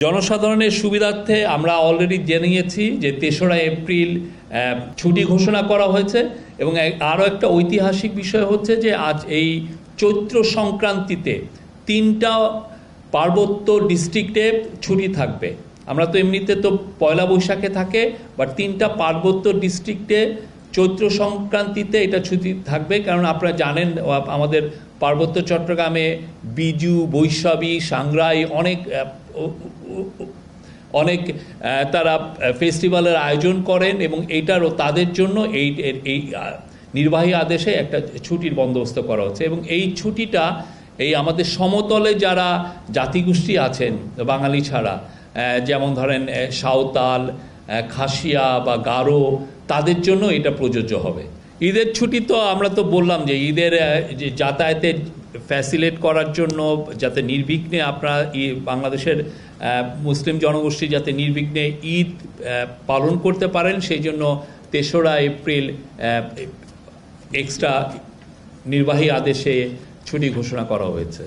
জনসাধারণের সুবিধার্থে আমরা অলরেডি জেনেছি যে ৩রা এপ্রিল ছুটি ঘোষণা করা হয়েছে এবং আরও একটা ঐতিহাসিক বিষয় হচ্ছে যে আজ এই চৈত্র সংক্রান্তিতে ৩টা পার্বত্য ডিস্ট্রিক্টে ছুটি থাকবে। আমরা তো এমনিতে তো পয়লা বৈশাখে থাকে, বাট 3টা পার্বত্য ডিস্ট্রিক্টে চৈত্র সংক্রান্তিতে এটা ছুটি থাকবে। কারণ আপনারা জানেন আমাদের পার্বত্য চট্টগ্রামে বিজু, বৈশাখী, সাংগ্রাই অনেক তারা ফেস্টিভ্যালের আয়োজন করেন এবং এইটারও তাদের জন্য এই নির্বাহী আদেশে একটা ছুটির বন্দোবস্ত করা হচ্ছে। এবং এই ছুটিটা এই আমাদের সমতলে যারা জাতিগোষ্ঠী আছেন বাঙালি ছাড়া, যেমন ধরেন সাঁওতাল, খাসিয়া বা গারো, তাদের জন্য এটা প্রযোজ্য হবে। ঈদের ছুটি তো আমরা তো বললাম যে ঈদের যাতায়াতের ফ্যাসিলিটেট করার জন্য, যাতে নির্বিঘ্নে আপনারা বাংলাদেশের মুসলিম জনগোষ্ঠী যাতে নির্বিঘ্নে ঈদ পালন করতে পারেন, সেই জন্য ৩রা এপ্রিল এক্সট্রা নির্বাহী আদেশে ছুটি ঘোষণা করা হয়েছে।